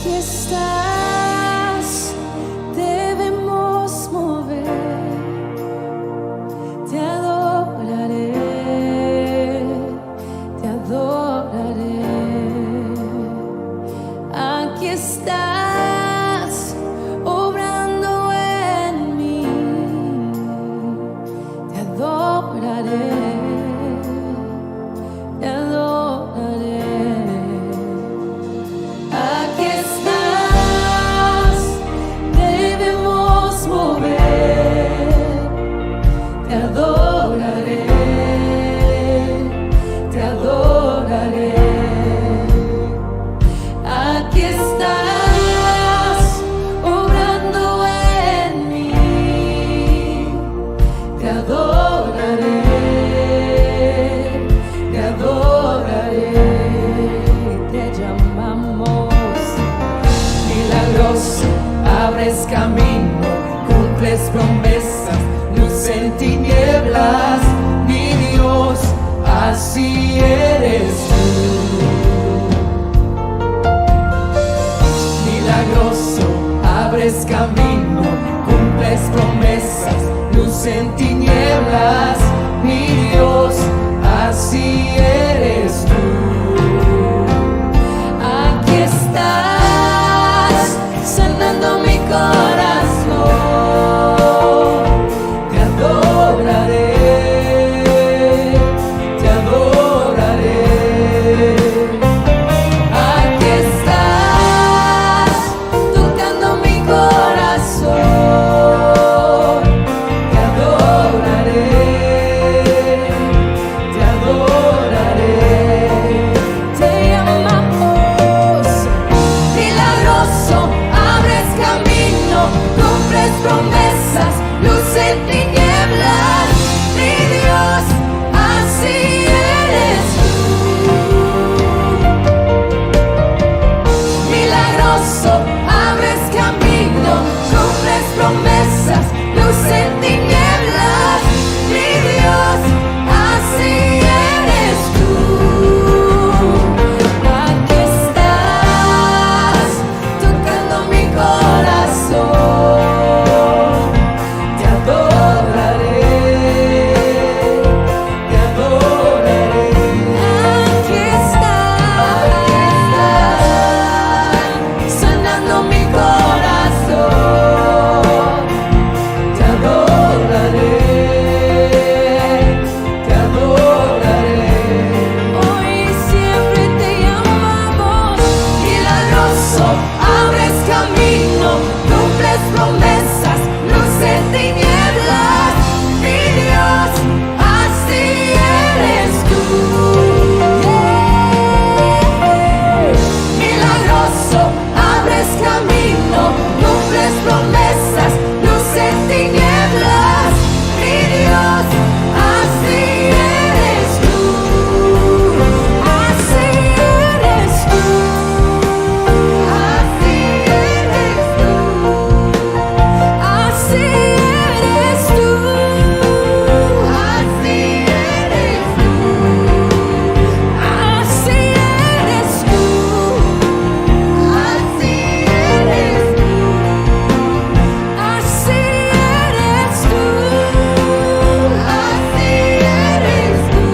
Aquí estás, debemos mover, te adoraré, te adoraré. Aquí estás, obrando en mí, te adoraré, te adoraré. Aquí estás, debemos mover, te adoraré, te adoraré. Aquí estás, obrando en mí, te adoraré, te adoraré. Te llamamos milagroso, abres camino, cumples promesas, luz en tinieblas, mi Dios, así eres tú. Milagroso, abres camino, cumples promesas, luz en tinieblas, mi Dios, así eres tú. Aquí estás, sanando mi corazón, te adoraré, te adoraré. Aquí estás, tocando mi corazón, te adoraré, te adoraré. Te llamamos milagroso, abres camino, cumples promesas, luz en tinieblas, mi Dios, así eres tú. Milagroso, abres camino, cumples promesas, luz en tinieblas, mi Dios, así eres tú. Aquí estás, tocando mi corazón, te adoraré, te adoraré. Aquí estás, sanando mi corazón, te adoraré, te adoraré. Hoy siempre te llamamos milagroso, abres camino, cumples promesas, luz en tinieblas, mi Dios, así eres tú. Milagroso, abres camino, cumples promesas, luz en tinieblas, mi Dios, así eres tú, así eres tú, así eres tú, así eres tú, así eres tú, así eres tú, así eres tú, así eres tú.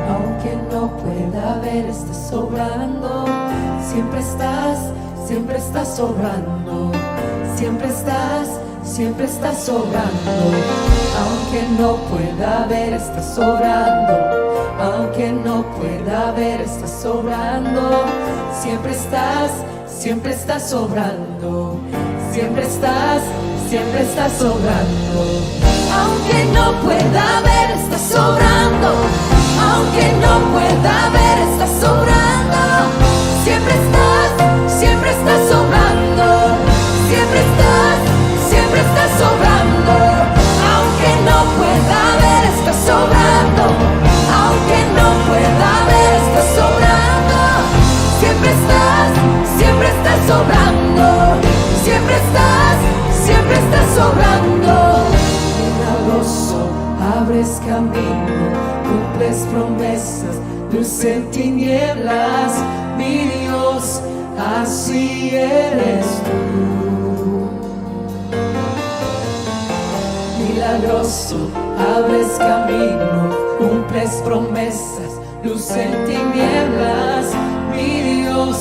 Aunque no pueda ver, estés sobrando. Siempre estás sobrando. Siempre estás sobrando. Aunque no pueda ver, estás sobrando. Aunque no pueda ver, estás sobrando. Siempre estás sobrando. Siempre estás sobrando. Aunque no pueda ver, estás sobrando. cumples promesas, luz en tinieblas, mi Dios, así eres tú. Milagroso, abres camino, cumples promesas, luz en tinieblas, mi Dios,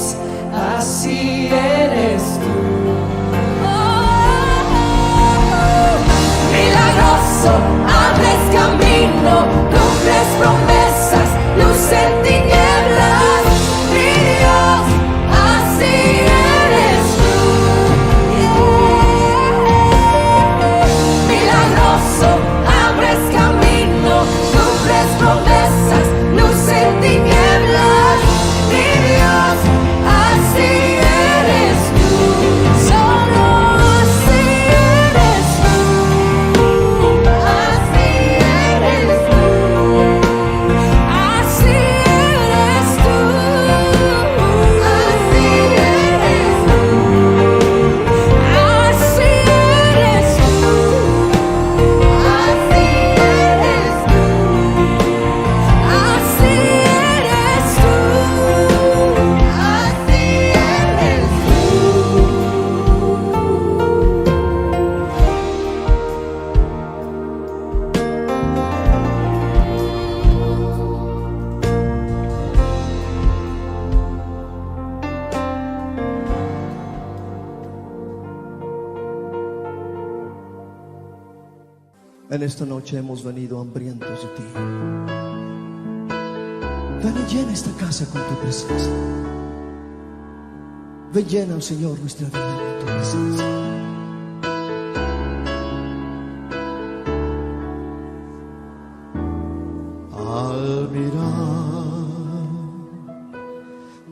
así eres tú. Milagroso, abres camino, cumples promesas, luz en tinieblas, mi Dios, así eres tú. Milagroso, abres camino, cumples promesas, luz en tinieblas, mi Dios, así eres tú. Solo así eres tú. Así eres tú. Así eres tú. Así eres tú. Así eres tú. Así eres tú. Así eres tú. Así eres En esta noche hemos venido hambrientos de ti. Ven y llena esta casa con tu presencia. Ven, llena, oh Señor, nuestra vida con tu presencia. Al mirar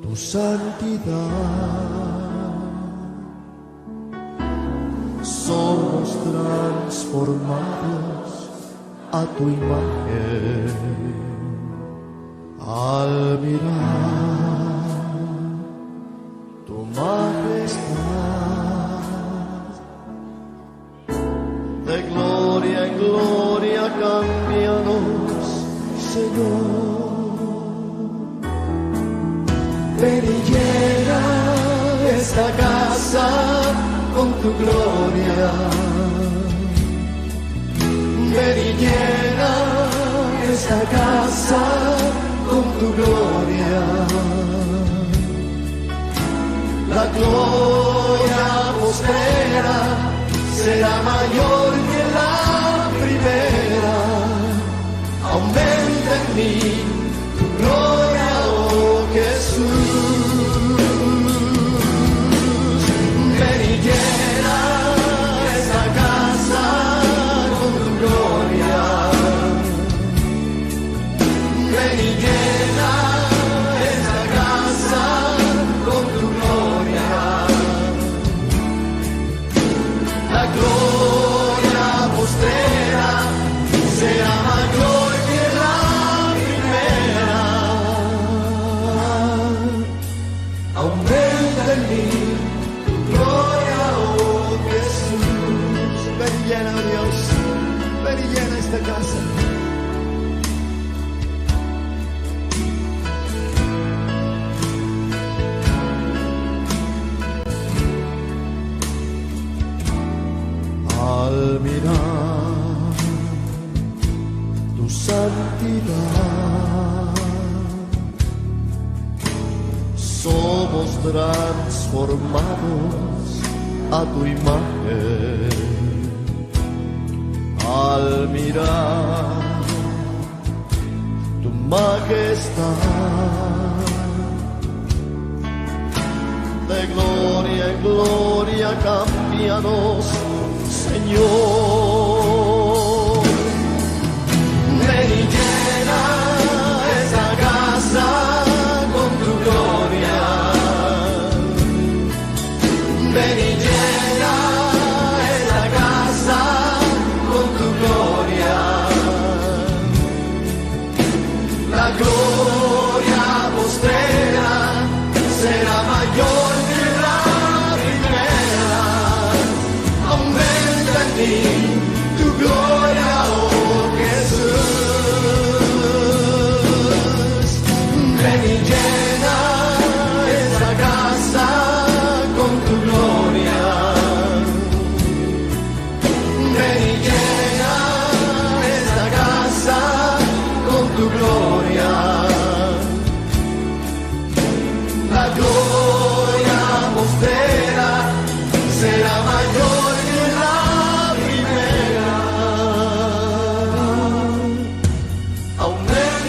tu santidad, somos transformados a tu imagen. Al mirar tu majestad, de gloria en gloria cámbianos, Señor. Ven y llena esta casa con tu gloria. Ven y llena esta casa con tu gloria. La gloria postrera será mayor que la primera. Aumenta en mí tu gloria, oh Jesús. Ven y llena esta casa con tu gloria. Ven y llena esta casa con tu gloria. La gloria postrera será mayor que la primera. Aumenta en mí tu gloria, oh Jesús. Ven y llena, Dios, ven y llena esta casa. Al mirar tu santidad, somos transformados a tu imagen. Al mirar tu majestad, de gloria en gloria cámbianos, Señor. Ven y llena esta casa con tu gloria. Ven y llena esta casa con tu gloria. La gloria postrera será mayor que la primera. Aumenta en mí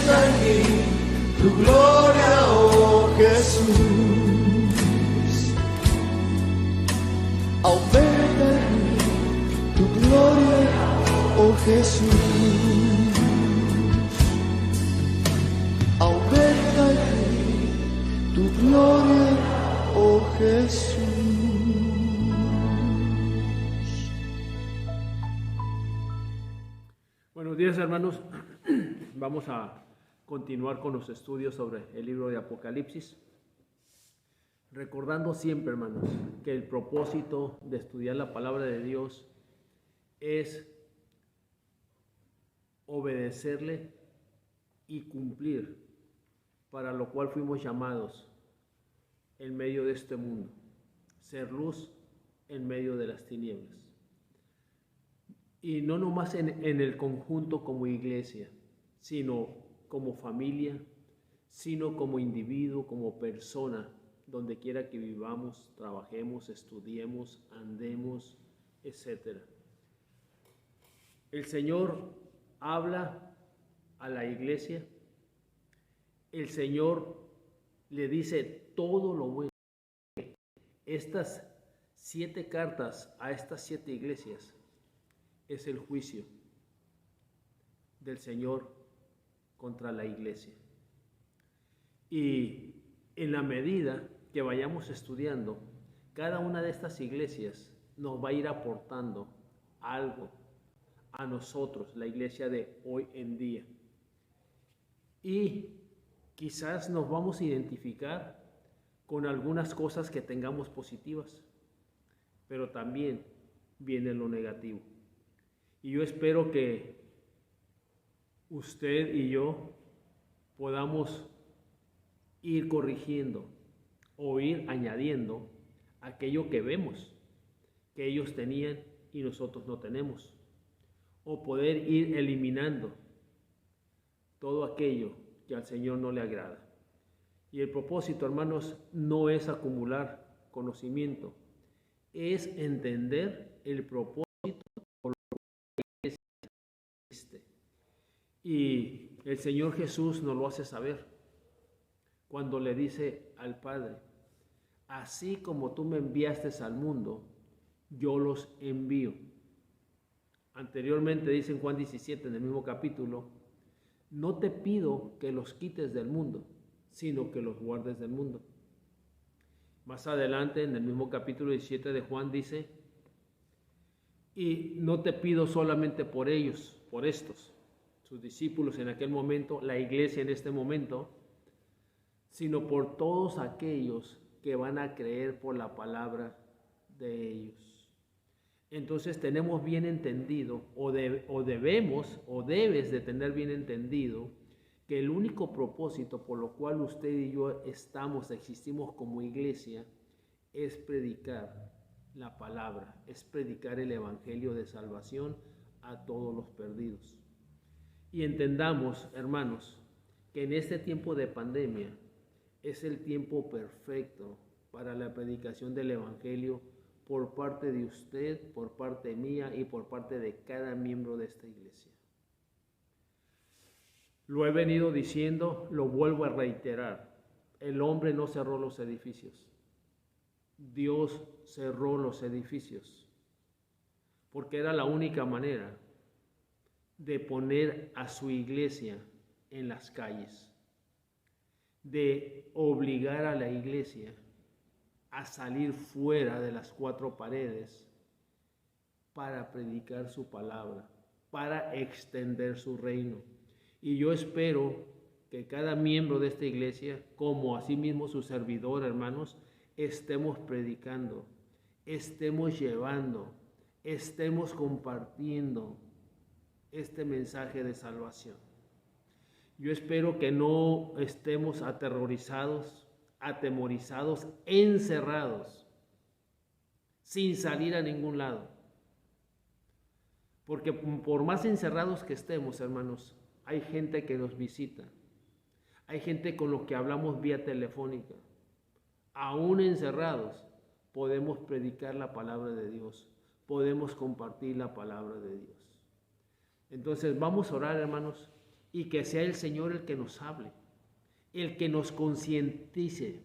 Aumenta en mí tu gloria, oh Jesús. Aumenta en mí tu gloria, oh Jesús. Aumenta en mí tu gloria, oh Jesús. Buenos días, hermanos. Vamos a continuar con los estudios sobre el libro de Apocalipsis. Recordando siempre, hermanos, que el propósito de estudiar la palabra de Dios es obedecerle y cumplir, para lo cual fuimos llamados en medio de este mundo, ser luz en medio de las tinieblas. Y no nomás en el conjunto como iglesia, sino como familia, sino como individuo, como persona, donde quiera que vivamos, trabajemos, estudiemos, andemos, etc. El Señor habla a la iglesia, el Señor le dice todo lo bueno. Estas 7 cartas a estas 7 iglesias es el juicio del Señor contra la iglesia. Y en la medida que vayamos estudiando, cada una de estas iglesias nos va a ir aportando algo a nosotros, la iglesia de hoy en día. Y quizás nos vamos a identificar con algunas cosas que tengamos positivas, pero también viene lo negativo. Y yo espero que usted y yo podamos ir corrigiendo o ir añadiendo aquello que vemos que ellos tenían y nosotros no tenemos, o poder ir eliminando todo aquello que al Señor no le agrada. Y el propósito, hermanos, no es acumular conocimiento, es entender el propósito por lo que existe. Y el Señor Jesús nos lo hace saber cuando le dice al Padre: así como tú me enviaste al mundo, yo los envío. Anteriormente dice en Juan 17, en el mismo capítulo: no te pido que los quites del mundo, sino que los guardes del mundo. Más adelante, en el mismo capítulo 17 de Juan, dice: y no te pido solamente por ellos, por estos, sus discípulos en aquel momento, la iglesia en este momento, sino por todos aquellos que van a creer por la palabra de ellos. Entonces tenemos bien entendido, o debes de tener bien entendido, que el único propósito por lo cual usted y yo existimos como iglesia, es predicar la palabra, es predicar el evangelio de salvación a todos los perdidos. Y entendamos, hermanos, que en este tiempo de pandemia es el tiempo perfecto para la predicación del evangelio por parte de usted, por parte mía y por parte de cada miembro de esta iglesia. Lo he venido diciendo, lo vuelvo a reiterar: el hombre no cerró los edificios, Dios cerró los edificios, porque era la única manera de poner a su iglesia en las calles, de obligar a la iglesia a salir fuera de las 4 paredes para predicar su palabra, para extender su reino. Y yo espero que cada miembro de esta iglesia, como asimismo su servidor, hermanos, estemos predicando, estemos llevando, estemos compartiendo este mensaje de salvación. Yo espero que no estemos atemorizados, encerrados, sin salir a ningún lado. Porque por más encerrados que estemos, hermanos, hay gente que nos visita, hay gente con lo que hablamos vía telefónica. Aún encerrados, podemos predicar la palabra de Dios, podemos compartir la palabra de Dios. Entonces vamos a orar, hermanos, y que sea el Señor el que nos hable, el que nos concientice.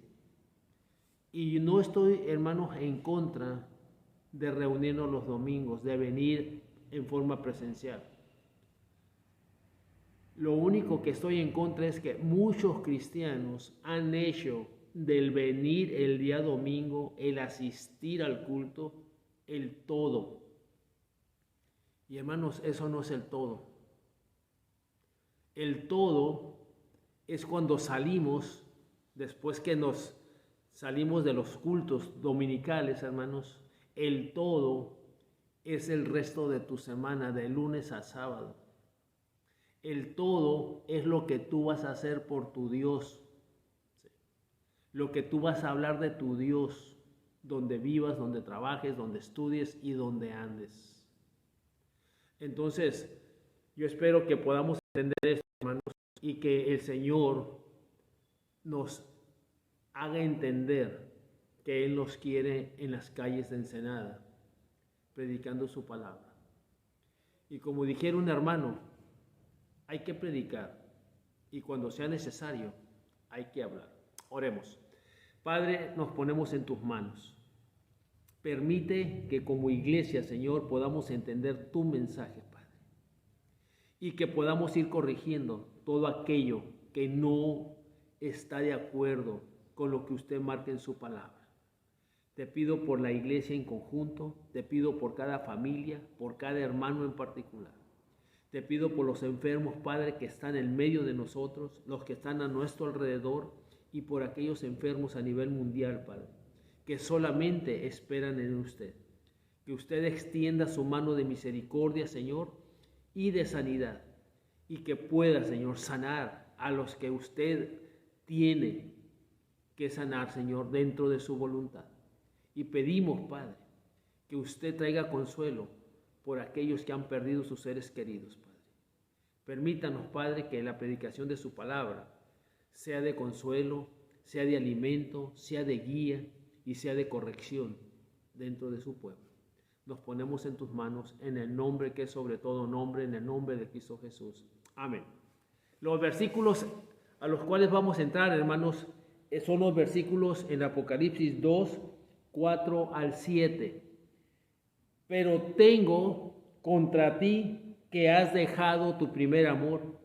Y no estoy, hermanos, en contra de reunirnos los domingos, de venir en forma presencial. Lo único que estoy en contra es que muchos cristianos han hecho del venir el día domingo, el asistir al culto, el todo. Y hermanos, eso no es el todo. El todo es cuando salimos, después que nos salimos de los cultos dominicales, hermanos, el todo es el resto de tu semana, de lunes a sábado. El todo es lo que tú vas a hacer por tu Dios, lo que tú vas a hablar de tu Dios, donde vivas, donde trabajes, donde estudies y donde andes. Entonces, yo espero que podamos entender esto, hermanos, y que el Señor nos haga entender que Él nos quiere en las calles de Ensenada, predicando su palabra. Y como dijera un hermano, hay que predicar y cuando sea necesario hay que hablar. Oremos. Padre, nos ponemos en tus manos. Permite que como iglesia, Señor, podamos entender tu mensaje, Padre, y que podamos ir corrigiendo todo aquello que no está de acuerdo con lo que usted marca en su palabra. Te pido por la iglesia en conjunto, te pido por cada familia, por cada hermano en particular. Te pido por los enfermos, Padre, que están en medio de nosotros, los que están a nuestro alrededor, y por aquellos enfermos a nivel mundial, Padre, que solamente esperan en usted. Que usted extienda su mano de misericordia, Señor, y de sanidad, y que pueda, Señor, sanar a los que usted tiene que sanar, Señor, dentro de su voluntad. Y pedimos, Padre, que usted traiga consuelo por aquellos que han perdido sus seres queridos, Padre. Permítanos, Padre, que la predicación de su palabra sea de consuelo, sea de alimento, sea de guía y sea de corrección dentro de su pueblo. Nos ponemos en tus manos, en el nombre que es sobre todo nombre, en el nombre de Cristo Jesús. Amén. Los versículos a los cuales vamos a entrar, hermanos, son los versículos en Apocalipsis 2, 4 al 7. Pero tengo contra ti que has dejado tu primer amor.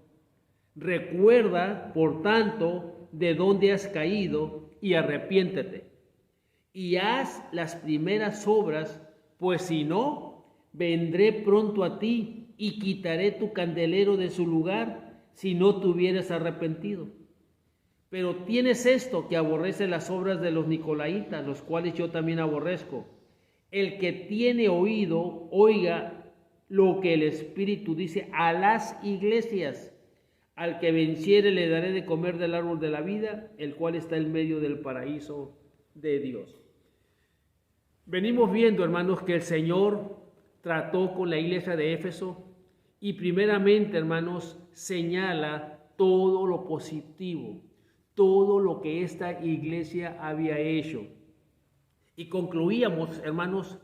Recuerda, por tanto, de dónde has caído y arrepiéntete. Y haz las primeras obras, pues si no, vendré pronto a ti y quitaré tu candelero de su lugar si no te hubieras arrepentido. Pero tienes esto, que aborrece las obras de los nicolaítas, los cuales yo también aborrezco. El que tiene oído, oiga lo que el Espíritu dice a las iglesias. Al que venciere le daré de comer del árbol de la vida, el cual está en medio del paraíso de Dios. Venimos viendo, hermanos, que el Señor trató con la iglesia de Éfeso y primeramente, hermanos, señala todo lo positivo, todo lo que esta iglesia había hecho. Y concluíamos, hermanos,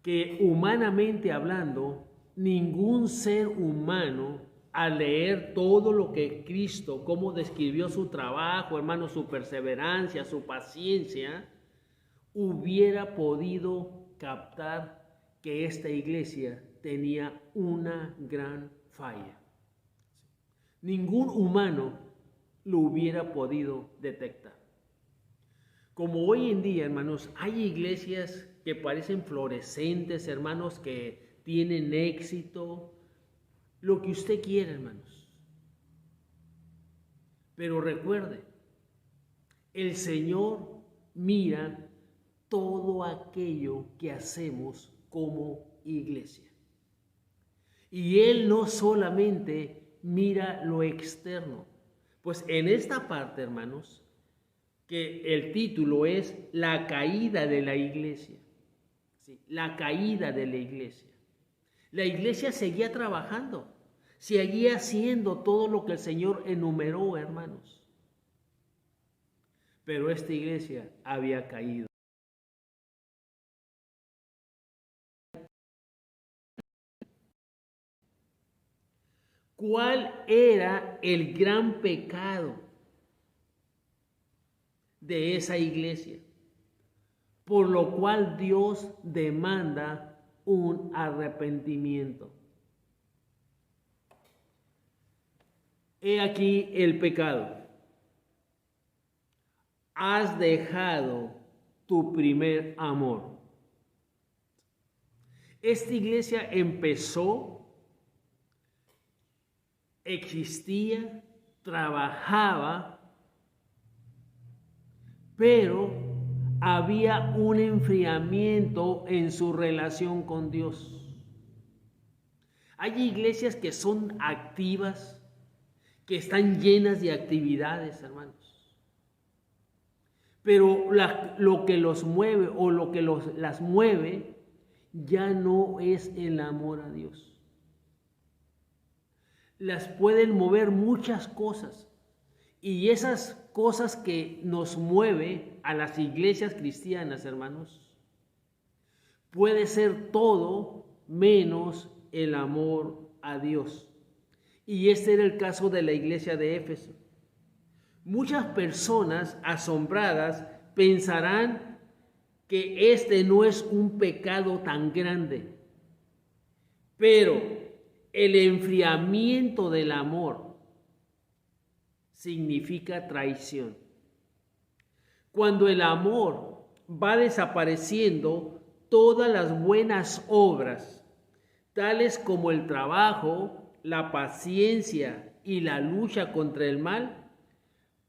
que humanamente hablando, ningún ser humano, al leer todo lo que Cristo, cómo describió su trabajo, hermanos, su perseverancia, su paciencia, hubiera podido captar que esta iglesia tenía una gran falla. Ningún humano lo hubiera podido detectar. Como hoy en día, hermanos, hay iglesias que parecen florescentes, hermanos, que tienen éxito, lo que usted quiera, hermanos. Pero recuerde, el Señor mira todo aquello que hacemos como iglesia. Y Él no solamente mira lo externo, pues en esta parte, hermanos, que el título es La caída de la iglesia. Sí, la caída de la iglesia. La iglesia seguía trabajando, seguía haciendo todo lo que el Señor enumeró, hermanos. Pero esta iglesia había caído. ¿Cuál era el gran pecado de esa iglesia? Por lo cual Dios demanda un arrepentimiento. He aquí el pecado. Has dejado tu primer amor. Esta iglesia empezó, existía, trabajaba, pero había un enfriamiento en su relación con Dios. Hay iglesias que son activas, que están llenas de actividades, hermanos. Pero lo que los mueve o lo que las mueve ya no es el amor a Dios. Las pueden mover muchas cosas. Y esas cosas que nos mueve a las iglesias cristianas, hermanos, puede ser todo menos el amor a Dios. Y este era el caso de la iglesia de Éfeso. Muchas personas asombradas pensarán que este no es un pecado tan grande, pero el enfriamiento del amor significa traición. Cuando el amor va desapareciendo, todas las buenas obras, tales como el trabajo, la paciencia y la lucha contra el mal,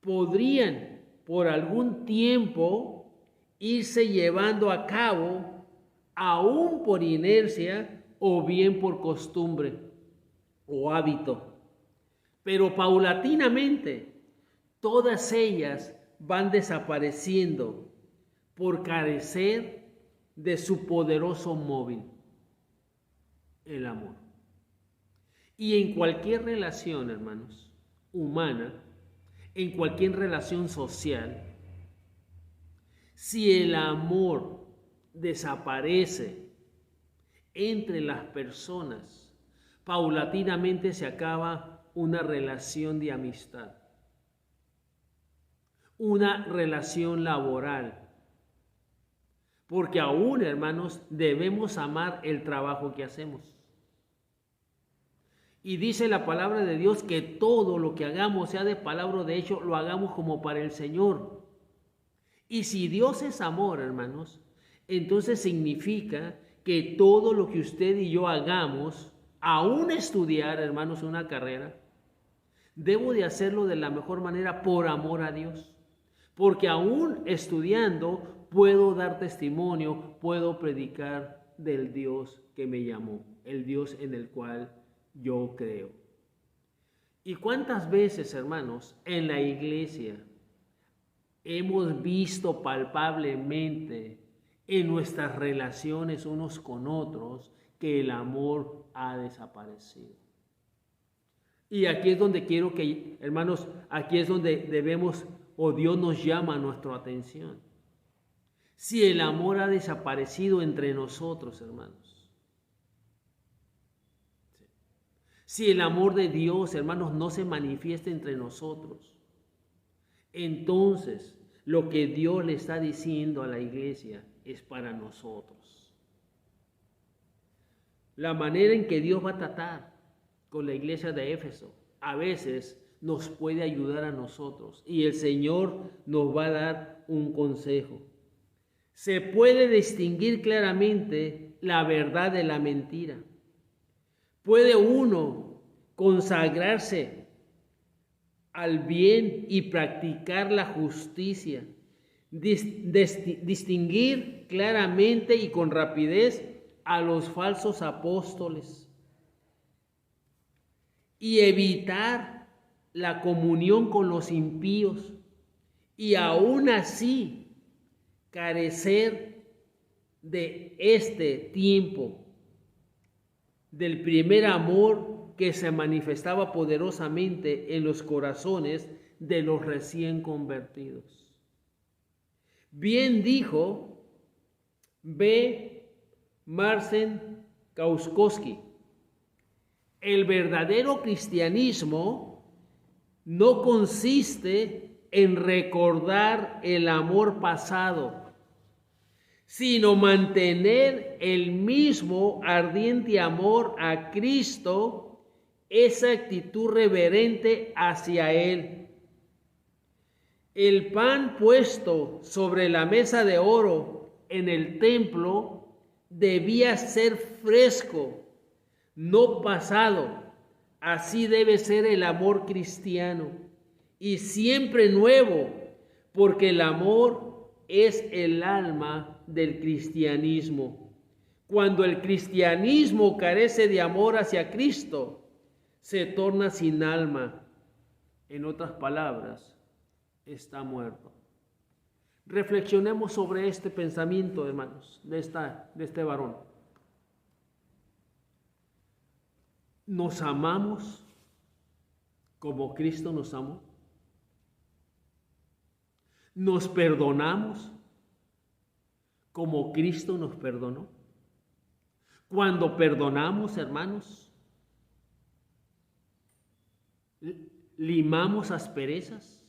podrían por algún tiempo irse llevando a cabo, aún por inercia o bien por costumbre o hábito. Pero paulatinamente, todas ellas van desapareciendo por carecer de su poderoso móvil, el amor. Y en cualquier relación, hermanos, humana, en cualquier relación social, si el amor desaparece entre las personas, paulatinamente se acaba una relación de amistad, una relación laboral. Porque aún, hermanos, debemos amar el trabajo que hacemos. Y dice la palabra de Dios que todo lo que hagamos, sea de palabra o de hecho, lo hagamos como para el Señor. Y si Dios es amor, hermanos, entonces significa que todo lo que usted y yo hagamos, aún estudiar, hermanos, una carrera, debo de hacerlo de la mejor manera por amor a Dios. Porque aún estudiando puedo dar testimonio, puedo predicar del Dios que me llamó, el Dios en el cual yo creo. ¿Y cuántas veces, hermanos, en la iglesia hemos visto palpablemente en nuestras relaciones unos con otros que el amor ha desaparecido? Y aquí es donde quiero que, hermanos, aquí es donde debemos o Dios nos llama a nuestra atención. Si el amor ha desaparecido entre nosotros, hermanos, si el amor de Dios, hermanos, no se manifiesta entre nosotros, entonces lo que Dios le está diciendo a la iglesia es para nosotros. La manera en que Dios va a tratar con la iglesia de Éfeso a veces nos puede ayudar a nosotros y el Señor nos va a dar un consejo. Se puede distinguir claramente la verdad de la mentira. ¿Puede uno consagrarse al bien y practicar la justicia, distinguir claramente y con rapidez a los falsos apóstoles y evitar la comunión con los impíos y aún así carecer de este tiempo del primer amor que se manifestaba poderosamente en los corazones de los recién convertidos? Bien dijo B. Marcin Kauskowski, El verdadero cristianismo no consiste en recordar el amor pasado, sino mantener el mismo ardiente amor a Cristo, esa actitud reverente hacia Él. El pan puesto sobre la mesa de oro en el templo debía ser fresco, no pasado. Así debe ser el amor cristiano, y siempre nuevo, porque el amor es el alma del cristianismo. Cuando el cristianismo carece de amor hacia Cristo, se torna sin alma. En otras palabras, está muerto. Reflexionemos sobre este pensamiento, hermanos, de este varón. ¿Nos amamos como Cristo nos amó? ¿Nos perdonamos como Cristo nos perdonó? Cuando perdonamos, hermanos, limamos asperezas,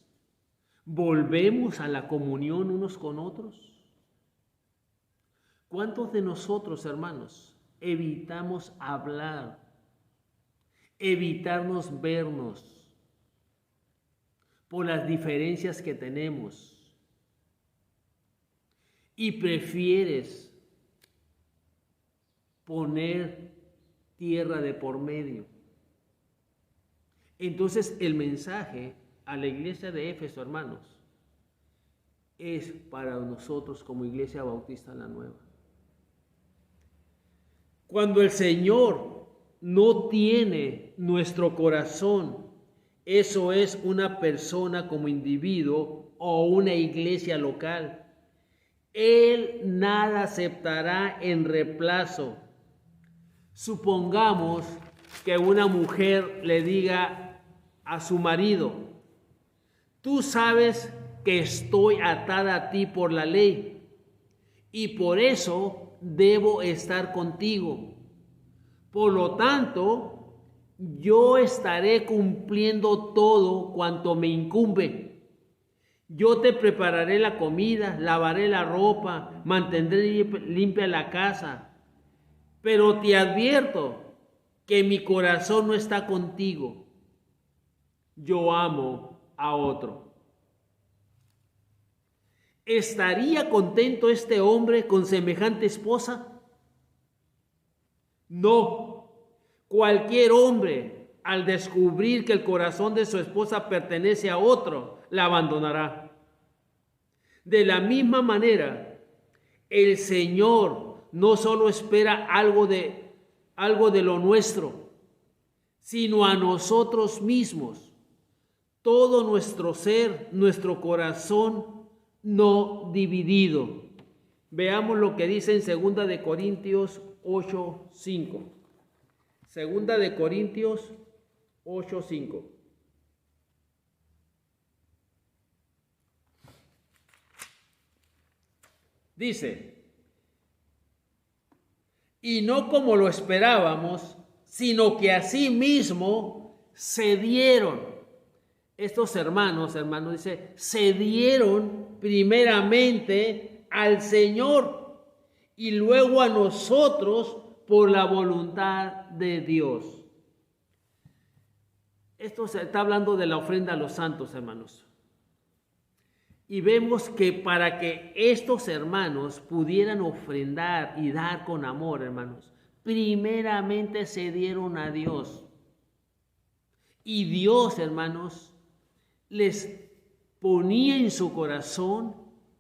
volvemos a la comunión unos con otros. ¿Cuántos de nosotros, hermanos, evitamos hablar, evitarnos vernos por las diferencias que tenemos? Y prefieres poner tierra de por medio. Entonces el mensaje a la iglesia de Éfeso, hermanos, es para nosotros como Iglesia Bautista La Nueva. Cuando el Señor no tiene nuestro corazón, eso es una persona como individuo o una iglesia local. Él nada aceptará en reemplazo. Supongamos que una mujer le diga a su marido: tú sabes que estoy atada a ti por la ley y por eso debo estar contigo. Por lo tanto, yo estaré cumpliendo todo cuanto me incumbe. Yo te prepararé la comida, lavaré la ropa, mantendré limpia la casa. Pero te advierto que mi corazón no está contigo. Yo amo a otro. ¿Estaría contento este hombre con semejante esposa? No. Cualquier hombre, al descubrir que el corazón de su esposa pertenece a otro, la abandonará. De la misma manera, el Señor no solo espera algo de lo nuestro, sino a nosotros mismos, todo nuestro ser, nuestro corazón no dividido. Veamos lo que dice en 2 de Corintios 8:5. 2 de Corintios 8:5. Dice: y no como lo esperábamos, sino que asimismo se dieron. Estos hermanos, dice, se dieron primeramente al Señor y luego a nosotros por la voluntad de Dios. Esto se está hablando de la ofrenda a los santos, hermanos. Y vemos que para que estos hermanos pudieran ofrendar y dar con amor, hermanos, primeramente se dieron a Dios. Y Dios, hermanos, les ponía en su corazón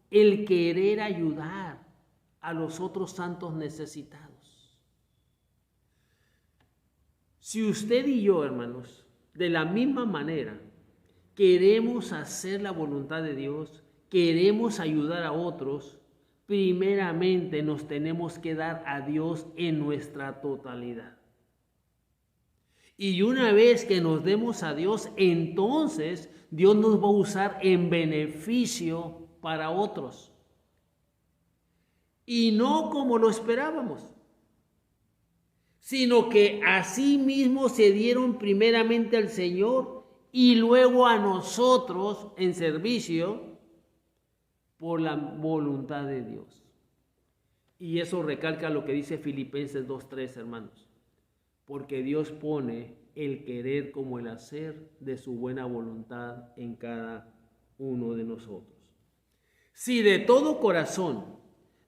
el querer ayudar a los otros santos necesitados. Si usted y yo, hermanos, de la misma manera, queremos hacer la voluntad de Dios, queremos ayudar a otros, primeramente nos tenemos que dar a Dios en nuestra totalidad. Y una vez que nos demos a Dios, entonces Dios nos va a usar en beneficio para otros. Y no como lo esperábamos, sino que asimismo se dieron primeramente al Señor y luego a nosotros en servicio por la voluntad de Dios. Y eso recalca lo que dice Filipenses 2:3, hermanos. Porque Dios pone el querer como el hacer de su buena voluntad en cada uno de nosotros. Si de todo corazón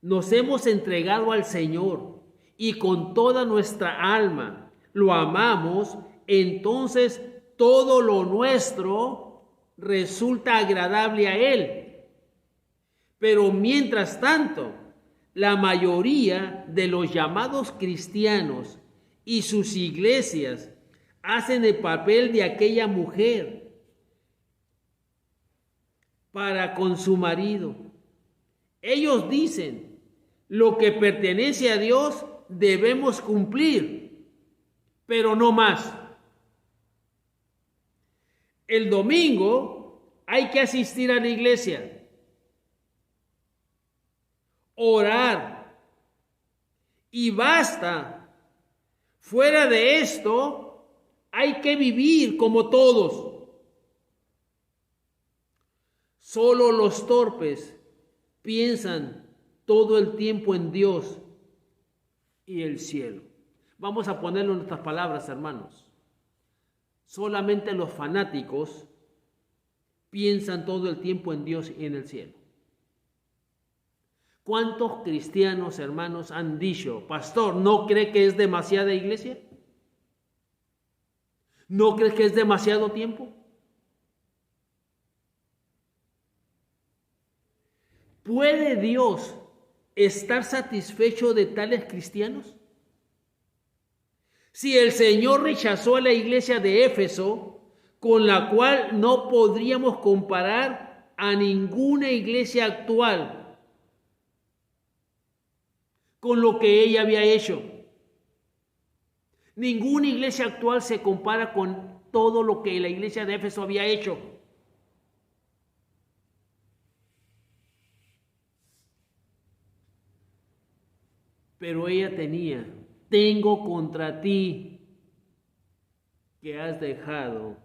nos hemos entregado al Señor y con toda nuestra alma lo amamos, entonces todo lo nuestro resulta agradable a Él. Pero mientras tanto, la mayoría de los llamados cristianos y sus iglesias hacen el papel de aquella mujer para con su marido. Ellos dicen, lo que pertenece a Dios debemos cumplir, pero no más. El domingo hay que asistir a la iglesia, orar, y basta. Fuera de esto, hay que vivir como todos. Solo los torpes piensan todo el tiempo en Dios y el cielo. Vamos a ponerlo en nuestras palabras, hermanos. Solamente los fanáticos piensan todo el tiempo en Dios y en el cielo. ¿Cuántos cristianos, hermanos, han dicho, pastor, ¿no cree que es demasiada iglesia? ¿No crees que es demasiado tiempo? ¿Puede Dios estar satisfecho de tales cristianos? Si el Señor rechazó a la iglesia de Éfeso, con la cual no podríamos comparar a ninguna iglesia actual, con lo que ella había hecho. Ninguna iglesia actual se compara con todo lo que la iglesia de Éfeso había hecho. Pero ella tenía, tengo contra ti que has dejado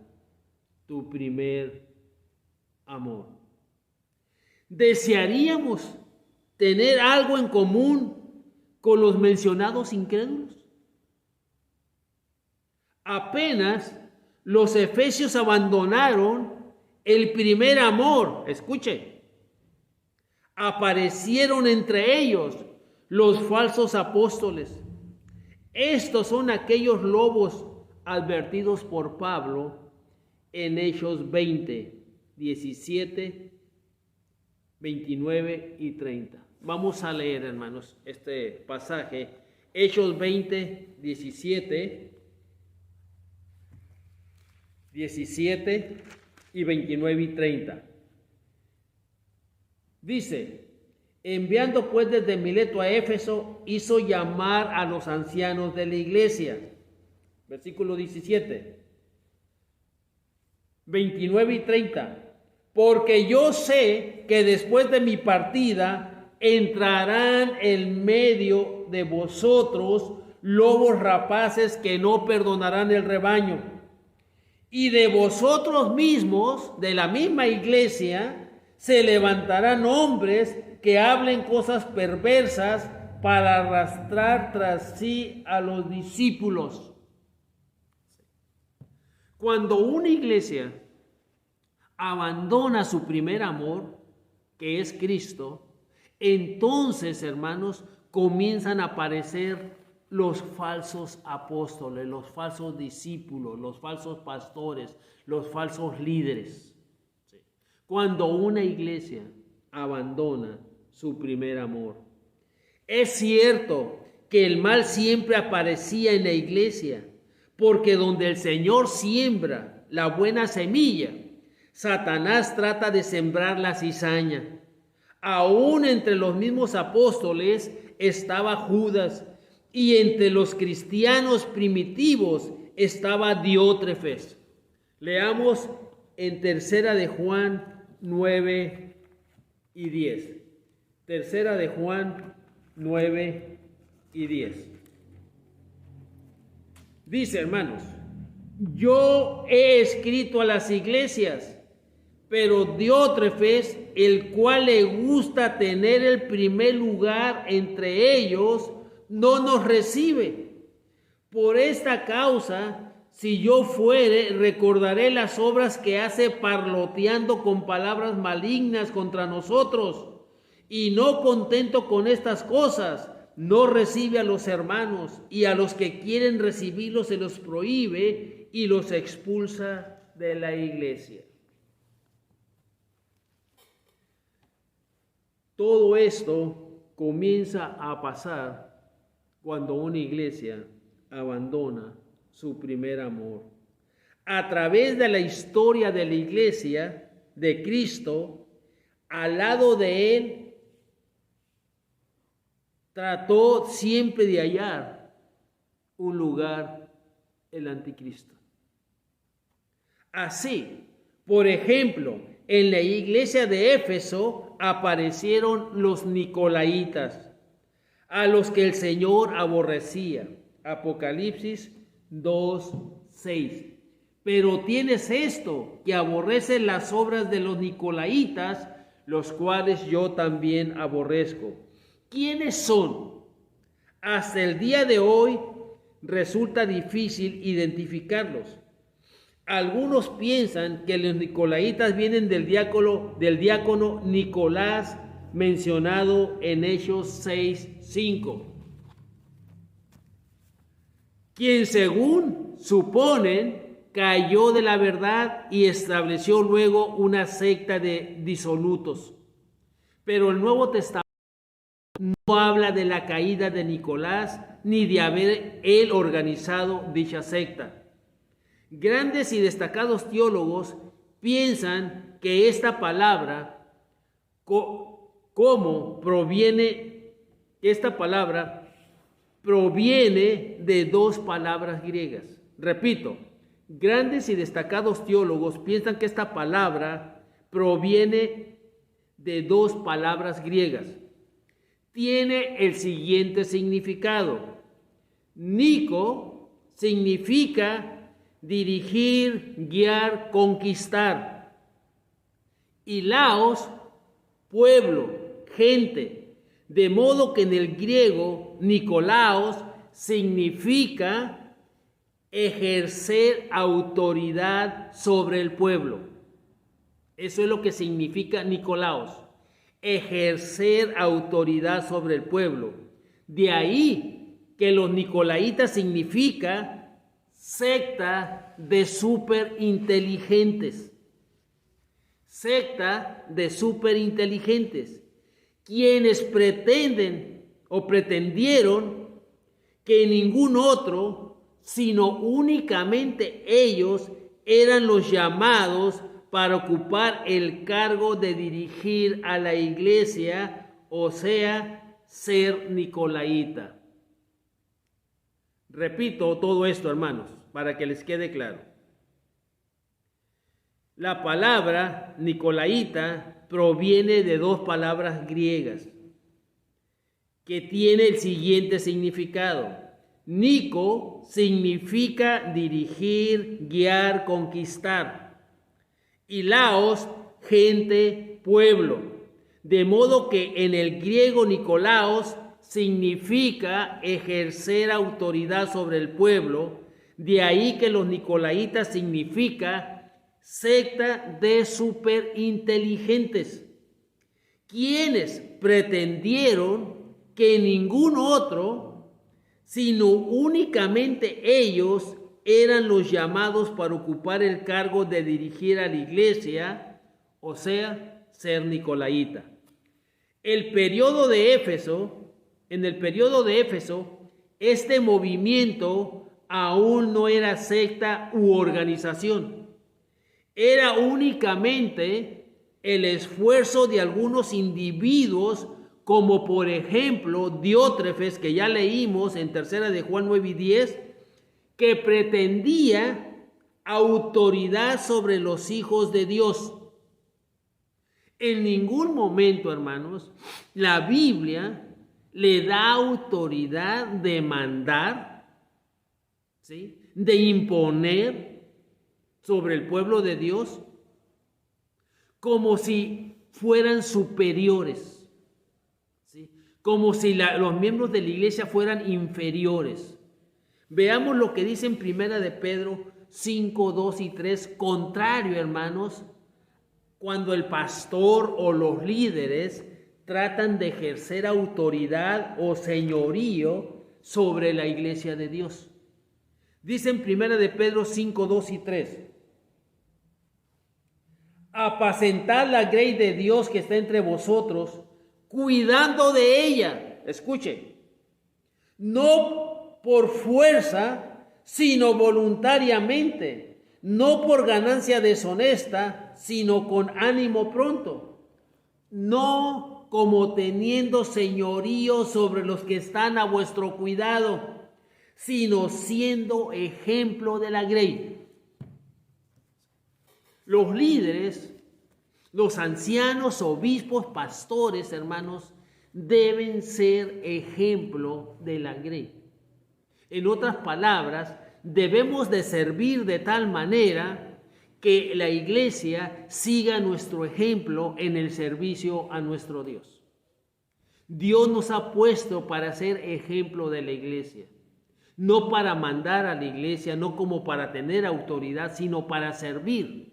tu primer amor. ¿Desearíamos tener algo en común con los mencionados incrédulos? Apenas los efesios abandonaron el primer amor, escuche, aparecieron entre ellos los falsos apóstoles. Estos son aquellos lobos advertidos por Pablo en Hechos 20, 17, 29 y 30. Vamos a leer, hermanos, este pasaje. Hechos 20, 17 y 29 y 30. Dice, enviando pues desde Mileto a Éfeso, hizo llamar a los ancianos de la iglesia. Versículo 17. 29 y 30. Porque yo sé que después de mi partida entrarán en medio de vosotros lobos rapaces que no perdonarán el rebaño. Y de vosotros mismos, de la misma iglesia, se levantarán hombres que hablen cosas perversas para arrastrar tras sí a los discípulos. Cuando una iglesia abandona su primer amor, que es Cristo, entonces, hermanos, comienzan a aparecer los falsos apóstoles, los falsos discípulos, los falsos pastores, los falsos líderes. Cuando una iglesia abandona su primer amor. Es cierto que el mal siempre aparecía en la iglesia, porque donde el Señor siembra la buena semilla, Satanás trata de sembrar la cizaña. Aún entre los mismos apóstoles estaba Judas, y entre los cristianos primitivos estaba Diótrefes. Leamos en Tercera de Juan 9 y 10. Tercera de Juan 9 y 10. Dice, hermanos, yo he escrito a las iglesias, pero Diótrefes, el cual le gusta tener el primer lugar entre ellos, no nos recibe. Por esta causa, si yo fuere, recordaré las obras que hace parloteando con palabras malignas contra nosotros. Y no contento con estas cosas, no recibe a los hermanos, y a los que quieren recibirlos se los prohíbe y los expulsa de la iglesia. Todo esto comienza a pasar cuando una iglesia abandona su primer amor. A través de la historia de la iglesia de Cristo, al lado de él, trató siempre de hallar un lugar el anticristo. Así, por ejemplo, en la iglesia de Éfeso aparecieron los nicolaitas, a los que el Señor aborrecía. Apocalipsis 2:6. Pero tienes esto, que aborrecen las obras de los nicolaitas, los cuales yo también aborrezco. ¿Quiénes son? Hasta el día de hoy resulta difícil identificarlos. Algunos piensan que los nicolaitas vienen del diácono Nicolás mencionado en Hechos 6:5, quien según suponen cayó de la verdad y estableció luego una secta de disolutos. Pero el Nuevo Testamento no habla de la caída de Nicolás ni de haber él organizado dicha secta. Grandes y destacados teólogos piensan que esta palabra proviene de dos palabras griegas. Repito, grandes y destacados teólogos piensan que esta palabra proviene de dos palabras griegas. Tiene el siguiente significado. Nico significa dirigir, guiar, conquistar. Y laos, pueblo, gente. De modo que en el griego, Nicolaos significa ejercer autoridad sobre el pueblo. Eso es lo que significa Nicolaos, ejercer autoridad sobre el pueblo. De ahí que los nicolaitas significa secta de superinteligentes. Secta de superinteligentes, quienes pretendieron que ningún otro, sino únicamente ellos, eran los llamados para ocupar el cargo de dirigir a la iglesia, o sea, ser nicolaíta. Repito todo esto, hermanos, para que les quede claro. La palabra nicolaíta proviene de dos palabras griegas que tiene el siguiente significado. Nico significa dirigir, guiar, conquistar. Y laos, gente, pueblo. De modo que en el griego Nicolaos significa ejercer autoridad sobre el pueblo. De ahí que los nicolaitas significa secta de superinteligentes, quienes pretendieron que ningún otro, sino únicamente ellos, eran los llamados para ocupar el cargo de dirigir a la iglesia, o sea, ser nicolaíta. En el periodo de Éfeso, este movimiento aún no era secta u organización. Era únicamente el esfuerzo de algunos individuos, como por ejemplo Diótrefes, que ya leímos en 3 de Juan 9:10, que pretendía autoridad sobre los hijos de Dios. En ningún momento, hermanos, la Biblia le da autoridad de mandar, ¿sí?, de imponer sobre el pueblo de Dios como si fueran superiores, ¿sí? Como si los miembros de la iglesia fueran inferiores. Veamos lo que dice en Primera de Pedro 5, 2 y 3, contrario, hermanos, cuando el pastor o los líderes tratan de ejercer autoridad o señorío sobre la iglesia de Dios. Dice en Primera de Pedro 5, 2 y 3, apacentad la grey de Dios que está entre vosotros, cuidando de ella, escuche, no por fuerza, sino voluntariamente, no por ganancia deshonesta, sino con ánimo pronto, no como teniendo señorío sobre los que están a vuestro cuidado, sino siendo ejemplo de la grey. Los líderes, los ancianos, obispos, pastores, hermanos, deben ser ejemplo de la grey. En otras palabras, debemos de servir de tal manera que la iglesia siga nuestro ejemplo en el servicio a nuestro Dios. Dios nos ha puesto para ser ejemplo de la iglesia, no para mandar a la iglesia, no como para tener autoridad, sino para servir.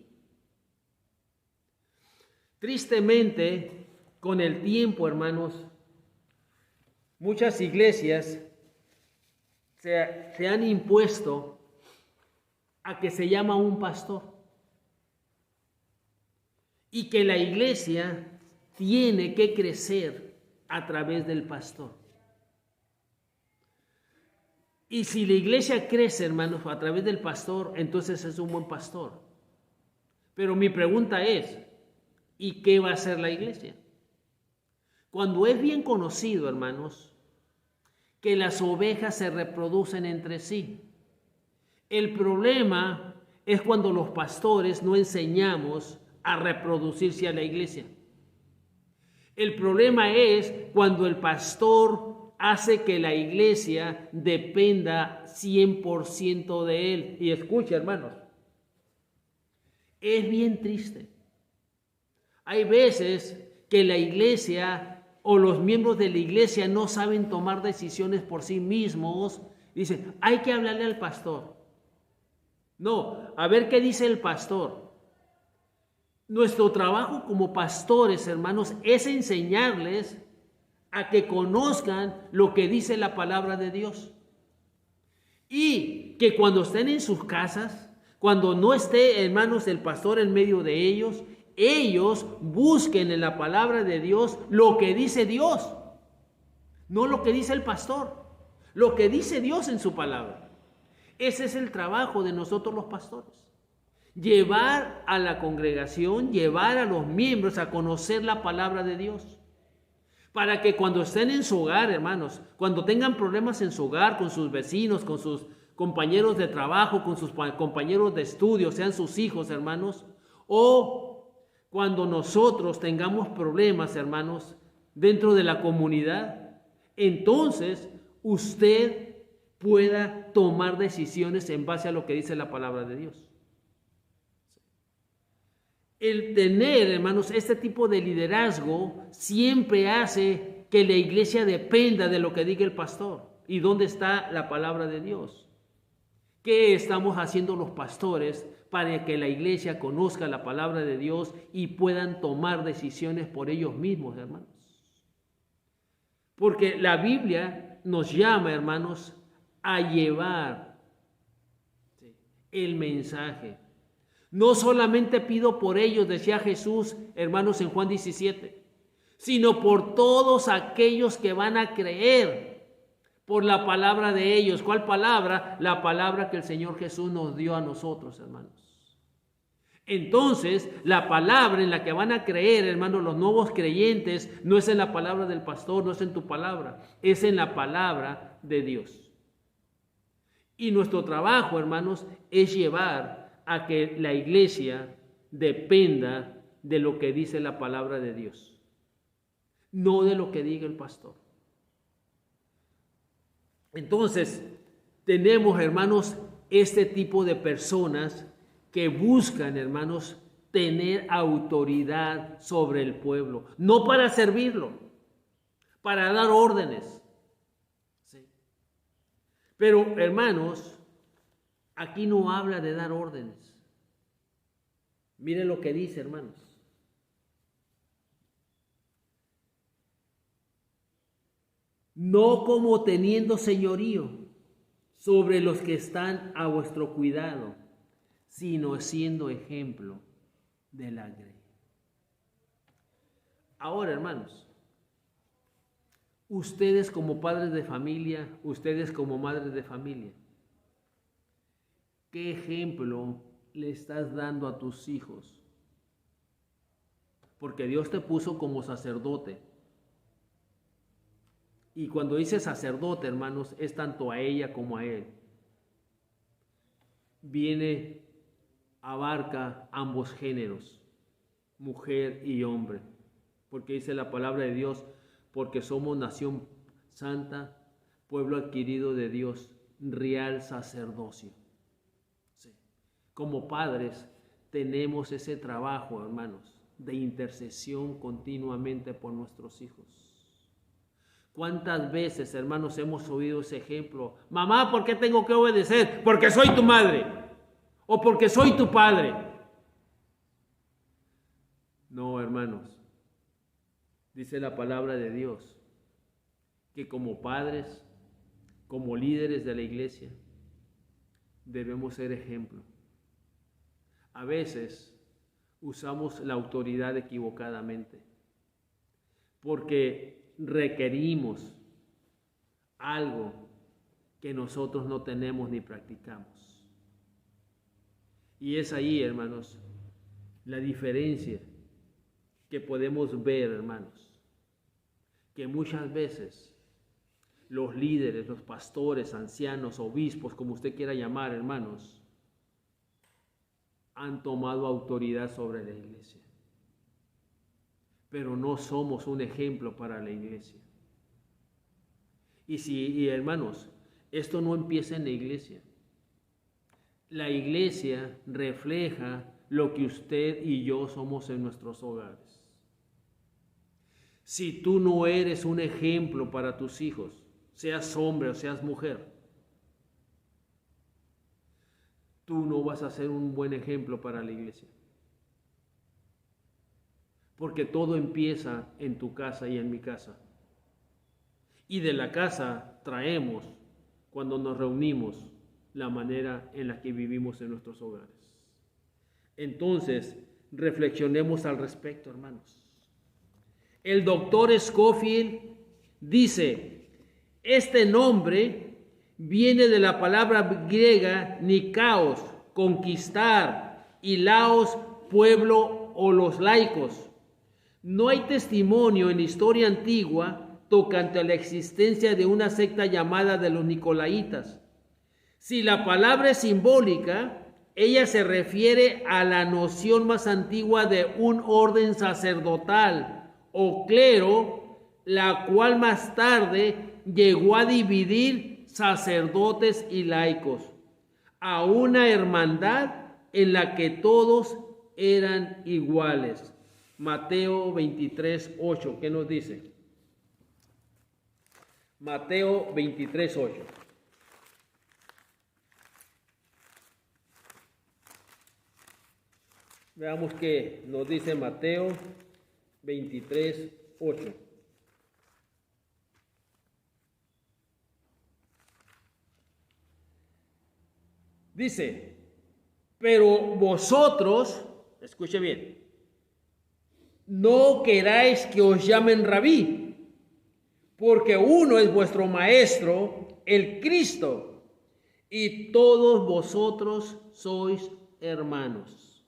Tristemente, con el tiempo, hermanos, muchas iglesias se han impuesto a que se llama un pastor y que la iglesia tiene que crecer a través del pastor. Y si la iglesia crece, hermanos, a través del pastor, entonces es un buen pastor. Pero mi pregunta es, ¿y qué va a hacer la iglesia? Cuando es bien conocido, hermanos, que las ovejas se reproducen entre sí. El problema es cuando los pastores no enseñamos a reproducirse a la iglesia. El problema es cuando el pastor hace que la iglesia dependa 100% de él. Y escucha, hermanos, es bien triste. Hay veces que la iglesia o los miembros de la iglesia no saben tomar decisiones por sí mismos. Dicen, hay que hablarle al pastor. No, a ver qué dice el pastor. Nuestro trabajo como pastores, hermanos, es enseñarles a que conozcan lo que dice la palabra de Dios. Y que cuando estén en sus casas, cuando no esté, hermanos, el pastor en medio de ellos busquen en la palabra de Dios lo que dice Dios, no lo que dice el pastor, lo que dice Dios en su palabra. Ese es el trabajo de nosotros los pastores. Llevar a la congregación, llevar a los miembros a conocer la palabra de Dios. Para que cuando estén en su hogar, hermanos, cuando tengan problemas en su hogar, con sus vecinos, con sus compañeros de trabajo, con sus compañeros de estudio, sean sus hijos, hermanos, o cuando nosotros tengamos problemas, hermanos, dentro de la comunidad, entonces usted pueda tomar decisiones en base a lo que dice la palabra de Dios. El tener, hermanos, este tipo de liderazgo siempre hace que la iglesia dependa de lo que diga el pastor. ¿Y dónde está la palabra de Dios? ¿Qué estamos haciendo los pastores para que la iglesia conozca la palabra de Dios y puedan tomar decisiones por ellos mismos, hermanos? Porque la Biblia nos llama, hermanos, a llevar el mensaje. No solamente pido por ellos, decía Jesús, hermanos, en Juan 17, sino por todos aquellos que van a creer por la palabra de ellos. ¿Cuál palabra? La palabra que el Señor Jesús nos dio a nosotros, hermanos. Entonces, la palabra en la que van a creer, hermanos, los nuevos creyentes, no es en la palabra del pastor, no es en tu palabra, es en la palabra de Dios. Y nuestro trabajo, hermanos, es llevar a que la iglesia dependa de lo que dice la palabra de Dios, no de lo que diga el pastor. Entonces, tenemos, hermanos, este tipo de personas que buscan, hermanos, tener autoridad sobre el pueblo, no para servirlo, para dar órdenes. ¿Sí? Pero, hermanos, aquí no habla de dar órdenes. Miren lo que dice, hermanos. No como teniendo señorío sobre los que están a vuestro cuidado, sino siendo ejemplo de la grey. Ahora, hermanos, ustedes como padres de familia, ustedes como madres de familia, ¿qué ejemplo le estás dando a tus hijos? Porque Dios te puso como sacerdote. Y cuando dice sacerdote, hermanos, es tanto a ella como a él. Abarca ambos géneros, mujer y hombre. Porque dice la palabra de Dios, porque somos nación santa, pueblo adquirido de Dios, real sacerdocio. Sí. Como padres tenemos ese trabajo, hermanos, de intercesión continuamente por nuestros hijos. ¿Cuántas veces, hermanos, hemos oído ese ejemplo? Mamá, ¿por qué tengo que obedecer? Porque soy tu madre o porque soy tu padre. No, hermanos, dice la palabra de Dios que como padres, como líderes de la iglesia, debemos ser ejemplo. A veces usamos la autoridad equivocadamente porque requerimos algo que nosotros no tenemos ni practicamos. Y es ahí, hermanos, la diferencia que podemos ver, hermanos, que muchas veces los líderes, los pastores, ancianos, obispos, como usted quiera llamar, hermanos, han tomado autoridad sobre la iglesia. Pero no somos un ejemplo para la iglesia. Y hermanos, esto no empieza en la iglesia. La iglesia refleja lo que usted y yo somos en nuestros hogares. Si tú no eres un ejemplo para tus hijos, seas hombre o seas mujer, tú no vas a ser un buen ejemplo para la iglesia. Porque todo empieza en tu casa y en mi casa. Y de la casa traemos, cuando nos reunimos, la manera en la que vivimos en nuestros hogares. Entonces, reflexionemos al respecto, hermanos. El doctor Scofield dice, este nombre viene de la palabra griega nikaos, conquistar, y laos, pueblo o los laicos. No hay testimonio en la historia antigua tocante a la existencia de una secta llamada de los Nicolaitas. Si la palabra es simbólica, ella se refiere a la noción más antigua de un orden sacerdotal o clero, la cual más tarde llegó a dividir sacerdotes y laicos a una hermandad en la que todos eran iguales. Mateo 23:8, ¿qué nos dice? Mateo 23:8. Veamos qué nos dice Mateo 23:8. Dice, pero vosotros, escuche bien, no queráis que os llamen rabí, porque uno es vuestro maestro, el Cristo, y todos vosotros sois hermanos.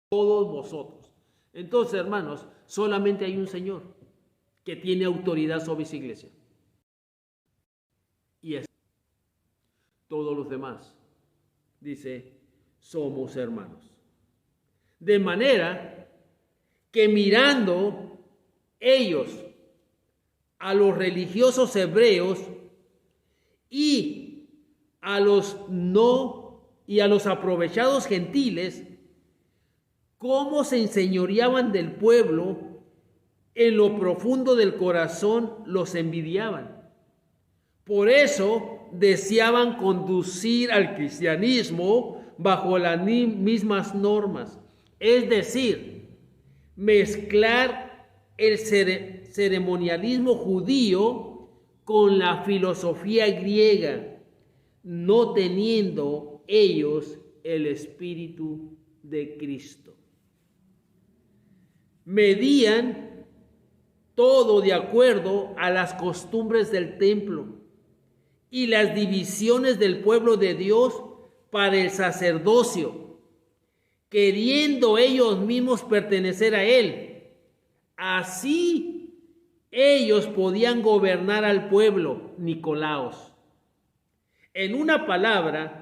Todos vosotros. Entonces, hermanos, solamente hay un Señor que tiene autoridad sobre esa iglesia. Y es todos los demás, dice, somos hermanos. De manera que mirando ellos a los religiosos hebreos y a los no y a los aprovechados gentiles, cómo se enseñoreaban del pueblo, en lo profundo del corazón los envidiaban. Por eso deseaban conducir al cristianismo bajo las mismas normas, es decir, mezclar el ceremonialismo judío con la filosofía griega, no teniendo ellos el Espíritu de Cristo. Medían todo de acuerdo a las costumbres del templo y las divisiones del pueblo de Dios para el sacerdocio, queriendo ellos mismos pertenecer a él. Así ellos podían gobernar al pueblo, Nicolaos. En una palabra,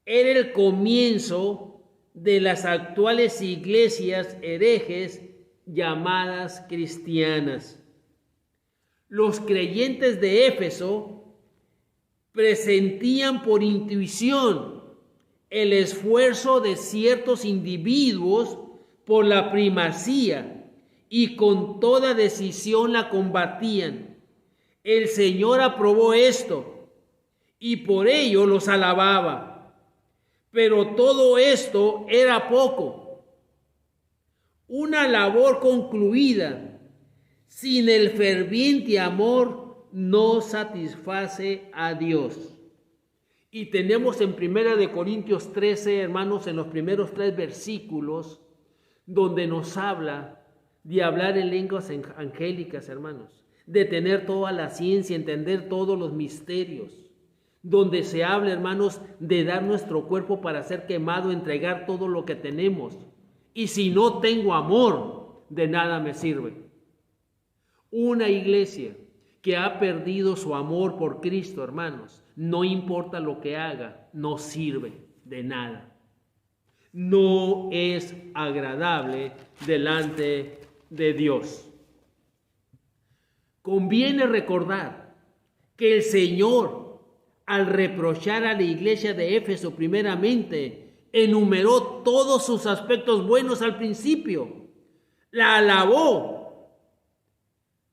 era el comienzo de las actuales iglesias herejes llamadas cristianas. Los creyentes de Éfeso presentían por intuición el esfuerzo de ciertos individuos por la primacía y con toda decisión la combatían. El Señor aprobó esto y por ello los alababa. Pero todo esto era poco. Una labor concluida sin el ferviente amor no satisface a Dios. Y tenemos en 1 Corintios 13, hermanos, en los primeros 3 versículos, donde nos habla de hablar en lenguas angélicas, hermanos, de tener toda la ciencia, entender todos los misterios, donde se habla, hermanos, de dar nuestro cuerpo para ser quemado, entregar todo lo que tenemos. Y si no tengo amor, de nada me sirve. Una iglesia que ha perdido su amor por Cristo, hermanos, no importa lo que haga, no sirve de nada. No es agradable delante de Dios. Conviene recordar que el Señor, al reprochar a la iglesia de Éfeso primeramente, enumeró todos sus aspectos buenos al principio, la alabó,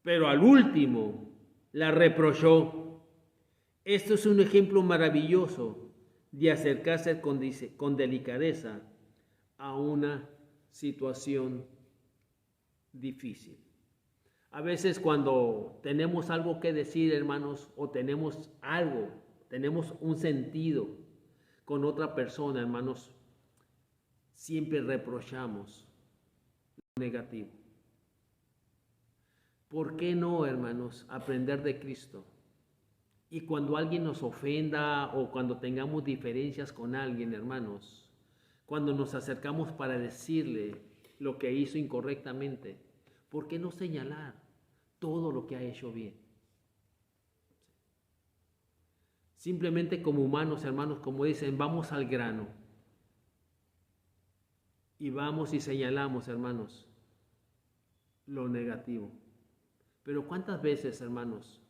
pero al último la reprochó. Esto es un ejemplo maravilloso de acercarse con delicadeza a una situación difícil. A veces cuando tenemos algo que decir, hermanos, o tenemos un sentido con otra persona, hermanos, siempre reprochamos lo negativo. ¿Por qué no, hermanos, aprender de Cristo? Y cuando alguien nos ofenda o cuando tengamos diferencias con alguien, hermanos, cuando nos acercamos para decirle lo que hizo incorrectamente, ¿por qué no señalar todo lo que ha hecho bien? Simplemente como humanos, hermanos, como dicen, vamos al grano. Y vamos y señalamos, hermanos, lo negativo. Pero ¿cuántas veces, hermanos,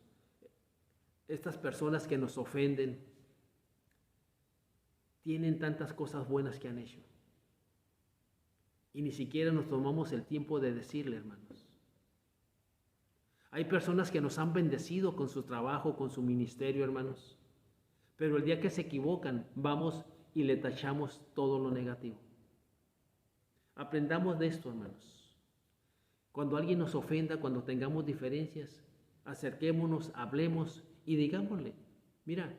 estas personas que nos ofenden tienen tantas cosas buenas que han hecho? Y ni siquiera nos tomamos el tiempo de decirle, hermanos. Hay personas que nos han bendecido con su trabajo, con su ministerio, hermanos. Pero el día que se equivocan, vamos y le tachamos todo lo negativo. Aprendamos de esto, hermanos. Cuando alguien nos ofenda, cuando tengamos diferencias, acerquémonos, hablemos y digámosle, mira,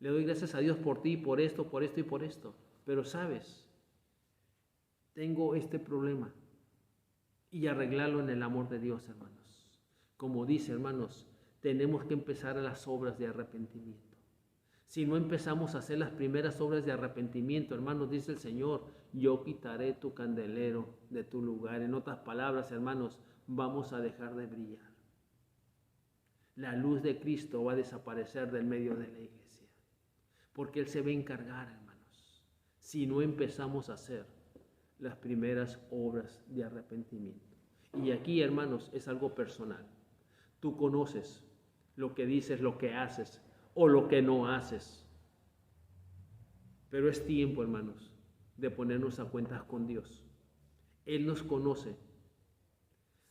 le doy gracias a Dios por ti, por esto y por esto. Pero sabes, tengo este problema. Y arreglarlo en el amor de Dios, hermanos. Como dice, hermanos, tenemos que empezar a las obras de arrepentimiento. Si no empezamos a hacer las primeras obras de arrepentimiento, hermanos, dice el Señor, yo quitaré tu candelero de tu lugar. En otras palabras, hermanos, vamos a dejar de brillar. La luz de Cristo va a desaparecer del medio de la iglesia. Porque Él se va a encargar, hermanos, si no empezamos a hacer las primeras obras de arrepentimiento. Y aquí, hermanos, es algo personal. Tú conoces lo que dices, lo que haces o lo que no haces. Pero es tiempo, hermanos, de ponernos a cuentas con Dios. Él nos conoce.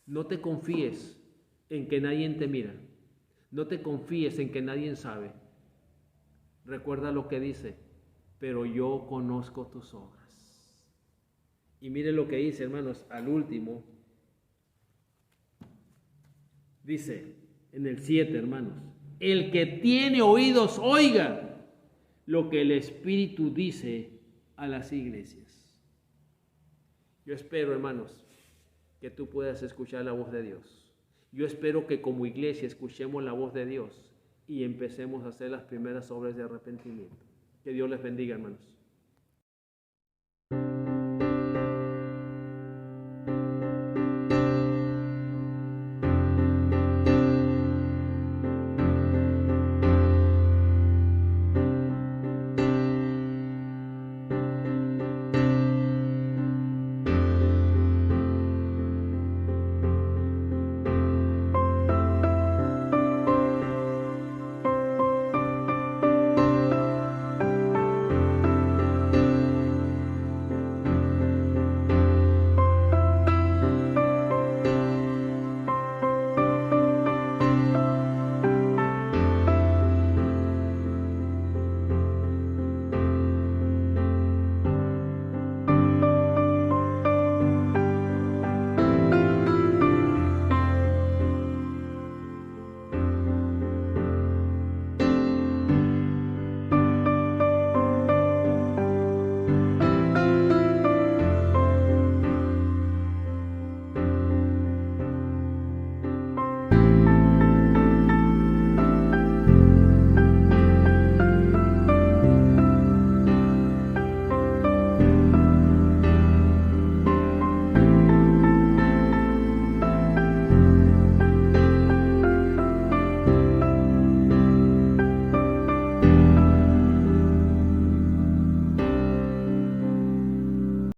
No te confíes en que nadie te mira. No te confíes en que nadie sabe. Recuerda lo que dice, pero yo conozco tus obras. Y mire lo que dice, hermanos, al último. Dice en el 7, hermanos, el que tiene oídos, oiga lo que el Espíritu dice a las iglesias. Yo espero, hermanos, que tú puedas escuchar la voz de Dios. Yo espero que como iglesia escuchemos la voz de Dios y empecemos a hacer las primeras obras de arrepentimiento. Que Dios les bendiga, hermanos.